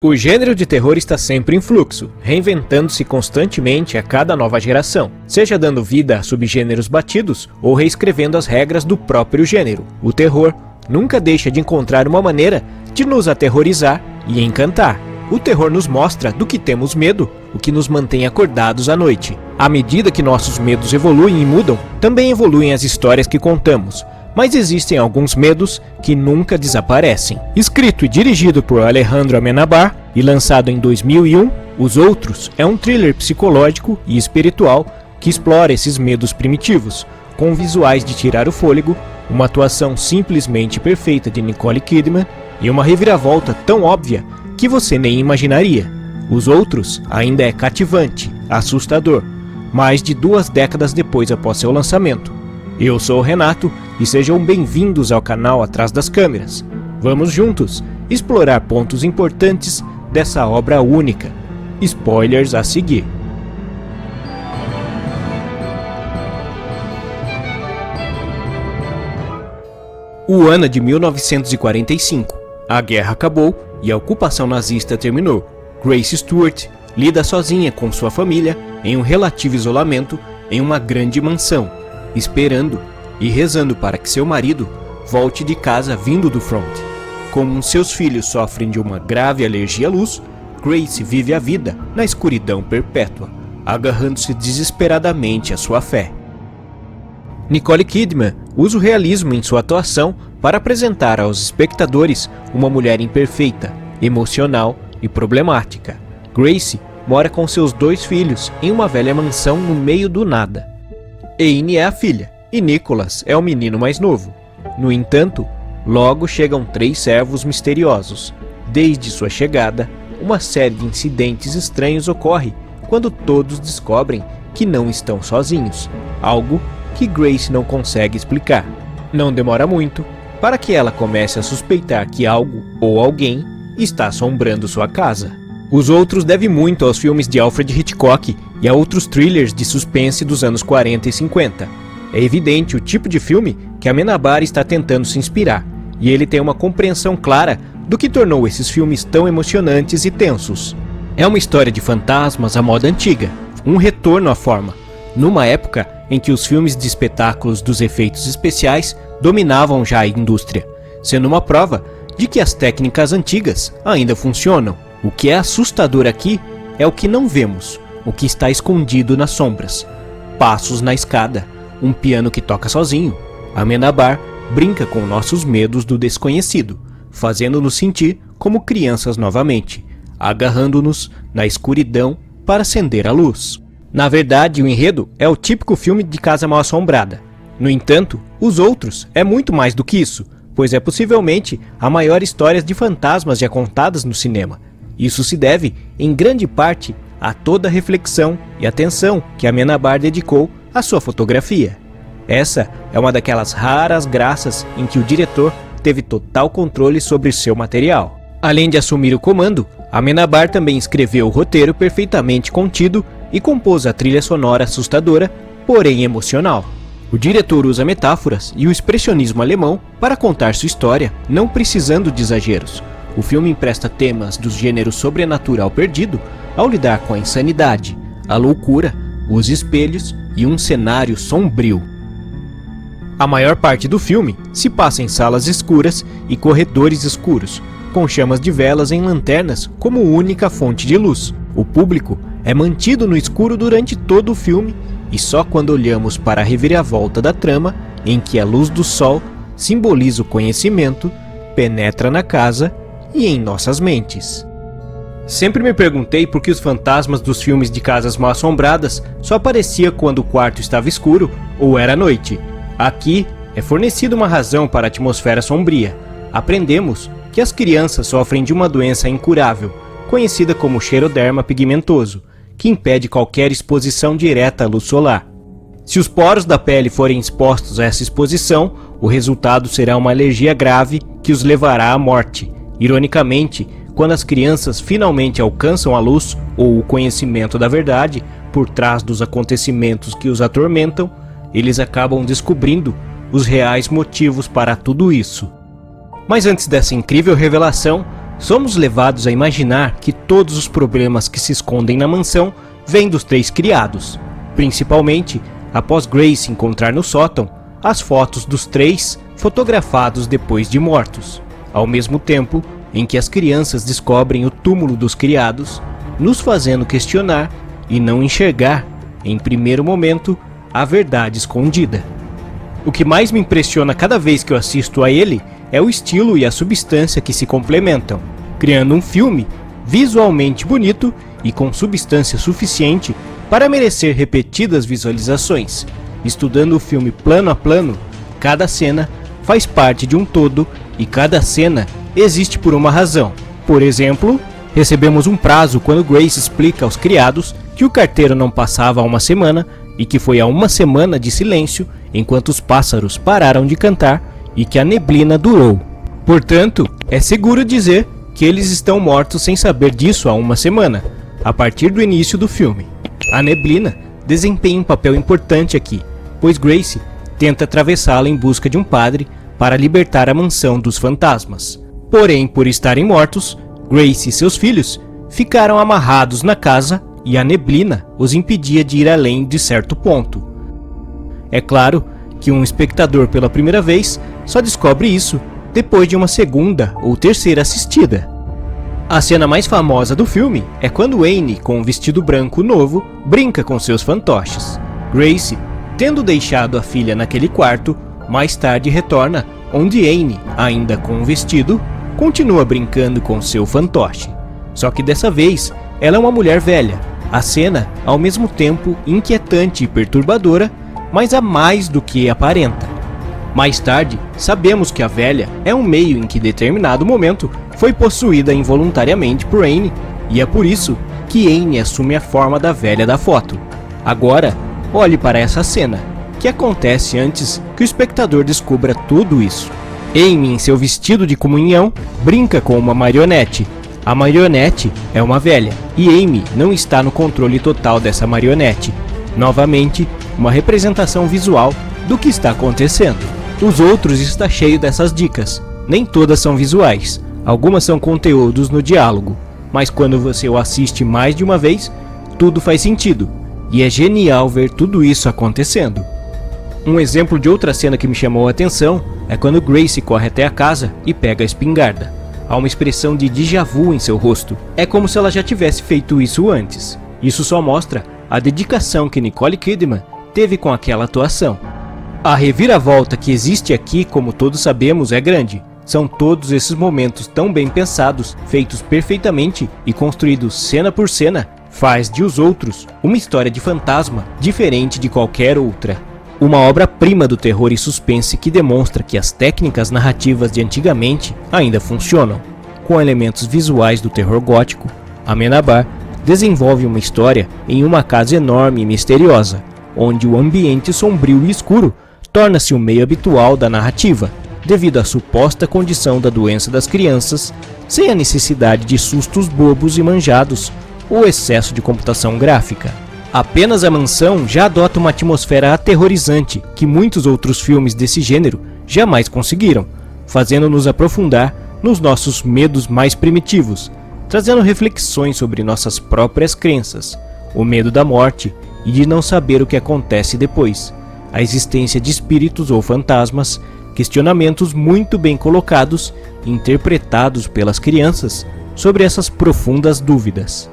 O gênero de terror está sempre em fluxo, reinventando-se constantemente a cada nova geração, seja dando vida a subgêneros batidos ou reescrevendo as regras do próprio gênero. O terror nunca deixa de encontrar uma maneira de nos aterrorizar e encantar. O terror nos mostra do que temos medo, o que nos mantém acordados à noite. À medida que nossos medos evoluem e mudam, também evoluem as histórias que contamos. Mas existem alguns medos que nunca desaparecem. Escrito e dirigido por Alejandro Amenábar e lançado em 2001, Os Outros é um thriller psicológico e espiritual que explora esses medos primitivos, com visuais de tirar o fôlego, uma atuação simplesmente perfeita de Nicole Kidman e uma reviravolta tão óbvia que você nem imaginaria. Os Outros ainda é cativante, assustador, mais de 2 décadas depois após seu lançamento. Eu sou o Renato e sejam bem-vindos ao canal Atrás das Câmeras. Vamos juntos explorar pontos importantes dessa obra única. Spoilers a seguir. O ano é de 1945. A guerra acabou e a ocupação nazista terminou. Grace Stewart lida sozinha com sua família em um relativo isolamento em uma grande mansão, esperando e rezando para que seu marido volte de casa vindo do front. Como seus filhos sofrem de uma grave alergia à luz, Grace vive a vida na escuridão perpétua, agarrando-se desesperadamente à sua fé. Nicole Kidman usa o realismo em sua atuação para apresentar aos espectadores uma mulher imperfeita, emocional e problemática. Grace mora com seus 2 filhos em uma velha mansão no meio do nada. Anne é a filha e Nicholas é o menino mais novo. No entanto, logo chegam 3 servos misteriosos. Desde sua chegada, uma série de incidentes estranhos ocorre quando todos descobrem que não estão sozinhos, algo que Grace não consegue explicar. Não demora muito para que ela comece a suspeitar que algo ou alguém está assombrando sua casa. Os Outros deve muito aos filmes de Alfred Hitchcock e a outros thrillers de suspense dos anos 40 e 50. É evidente o tipo de filme que Amenábar está tentando se inspirar, e ele tem uma compreensão clara do que tornou esses filmes tão emocionantes e tensos. É uma história de fantasmas à moda antiga, um retorno à forma, numa época em que os filmes de espetáculos dos efeitos especiais dominavam já a indústria, sendo uma prova de que as técnicas antigas ainda funcionam. O que é assustador aqui é o que não vemos, o que está escondido nas sombras. Passos na escada, um piano que toca sozinho. Amenábar brinca com nossos medos do desconhecido, fazendo-nos sentir como crianças novamente, agarrando-nos na escuridão para acender a luz. Na verdade, o enredo é o típico filme de casa mal assombrada. No entanto, Os Outros é muito mais do que isso, pois é possivelmente a maior história de fantasmas já contadas no cinema. Isso se deve, em grande parte, a toda a reflexão e atenção que Amenábar dedicou à sua fotografia. Essa é uma daquelas raras graças em que o diretor teve total controle sobre seu material. Além de assumir o comando, Amenábar também escreveu o roteiro perfeitamente contido e compôs a trilha sonora assustadora, porém emocional. O diretor usa metáforas e o expressionismo alemão para contar sua história, não precisando de exageros. O filme empresta temas do gênero sobrenatural perdido ao lidar com a insanidade, a loucura, os espelhos e um cenário sombrio. A maior parte do filme se passa em salas escuras e corredores escuros, com chamas de velas em lanternas como única fonte de luz. O público é mantido no escuro durante todo o filme e só quando olhamos para a reviravolta da trama, em que a luz do sol simboliza o conhecimento, penetra na casa e em nossas mentes. Sempre me perguntei por que os fantasmas dos filmes de casas mal assombradas só apareciam quando o quarto estava escuro ou era noite. Aqui é fornecida uma razão para a atmosfera sombria. Aprendemos que as crianças sofrem de uma doença incurável, conhecida como xeroderma pigmentoso, que impede qualquer exposição direta à luz solar. Se os poros da pele forem expostos a essa exposição, o resultado será uma alergia grave que os levará à morte. Ironicamente, quando as crianças finalmente alcançam a luz ou o conhecimento da verdade por trás dos acontecimentos que os atormentam, eles acabam descobrindo os reais motivos para tudo isso. Mas antes dessa incrível revelação, somos levados a imaginar que todos os problemas que se escondem na mansão vêm dos 3 criados, principalmente após Grace encontrar no sótão as fotos dos 3 fotografados depois de mortos, ao mesmo tempo em que as crianças descobrem o túmulo dos criados, nos fazendo questionar e não enxergar, em primeiro momento, a verdade escondida. O que mais me impressiona cada vez que eu assisto a ele é o estilo e a substância que se complementam, criando um filme visualmente bonito e com substância suficiente para merecer repetidas visualizações. Estudando o filme plano a plano, cada cena faz parte de um todo e cada cena existe por uma razão. Por exemplo, recebemos um prazo quando Grace explica aos criados que o carteiro não passava há uma semana e que foi há uma semana de silêncio enquanto os pássaros pararam de cantar e que a neblina durou. Portanto, é seguro dizer que eles estão mortos sem saber disso há uma semana, a partir do início do filme. A neblina desempenha um papel importante aqui, pois Grace tenta atravessá-la em busca de um padre para libertar a mansão dos fantasmas. Porém, por estarem mortos, Grace e seus filhos ficaram amarrados na casa e a neblina os impedia de ir além de certo ponto. É claro que um espectador pela primeira vez só descobre isso depois de uma segunda ou terceira assistida. A cena mais famosa do filme é quando Anne, com um vestido branco novo, brinca com seus fantoches. Grace, tendo deixado a filha naquele quarto, mais tarde retorna, onde Anne, ainda com um vestido, continua brincando com seu fantoche. Só que dessa vez, ela é uma mulher velha. A cena, ao mesmo tempo inquietante e perturbadora, mas a mais do que aparenta. Mais tarde, sabemos que a velha é um meio em que determinado momento foi possuída involuntariamente por Anne, e é por isso que Anne assume a forma da velha da foto. Agora, olhe para essa cena, que acontece antes que o espectador descubra tudo isso. Amy, em seu vestido de comunhão, brinca com uma marionete. A marionete é uma velha, e Amy não está no controle total dessa marionete. Novamente, uma representação visual do que está acontecendo. Os outros está cheio dessas dicas. Nem todas são visuais, algumas são conteúdos no diálogo, mas quando você o assiste mais de uma vez, tudo faz sentido, e é genial ver tudo isso acontecendo. Um exemplo de outra cena que me chamou a atenção é quando Grace corre até a casa e pega a espingarda. Há uma expressão de déjà vu em seu rosto. É como se ela já tivesse feito isso antes. Isso só mostra a dedicação que Nicole Kidman teve com aquela atuação. A reviravolta que existe aqui, como todos sabemos, é grande. São todos esses momentos tão bem pensados, feitos perfeitamente e construídos cena por cena, faz de Os Outros uma história de fantasma diferente de qualquer outra. Uma obra-prima do terror e suspense que demonstra que as técnicas narrativas de antigamente ainda funcionam. Com elementos visuais do terror gótico, Amenábar desenvolve uma história em uma casa enorme e misteriosa, onde o ambiente sombrio e escuro torna-se o meio habitual da narrativa, devido à suposta condição da doença das crianças, sem a necessidade de sustos bobos e manjados ou excesso de computação gráfica. Apenas a mansão já adota uma atmosfera aterrorizante que muitos outros filmes desse gênero jamais conseguiram, fazendo-nos aprofundar nos nossos medos mais primitivos, trazendo reflexões sobre nossas próprias crenças, o medo da morte e de não saber o que acontece depois, a existência de espíritos ou fantasmas, questionamentos muito bem colocados e interpretados pelas crianças sobre essas profundas dúvidas.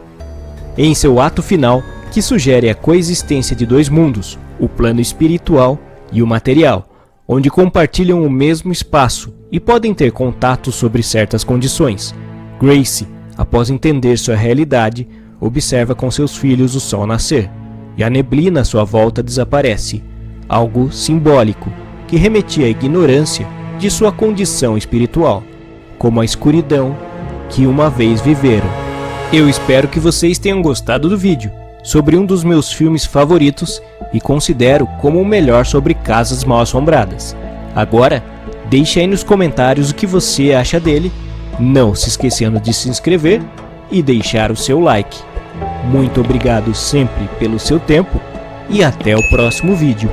Em seu ato final, que sugere a coexistência de dois mundos, o plano espiritual e o material, onde compartilham o mesmo espaço e podem ter contato sobre certas condições. Grace, após entender sua realidade, observa com seus filhos o sol nascer, e a neblina à sua volta desaparece, algo simbólico que remetia à ignorância de sua condição espiritual, como a escuridão que uma vez viveram. Eu espero que vocês tenham gostado do vídeo sobre um dos meus filmes favoritos e considero como o melhor sobre casas mal assombradas. Agora, deixe aí nos comentários o que você acha dele, não se esquecendo de se inscrever e deixar o seu like. Muito obrigado sempre pelo seu tempo e até o próximo vídeo.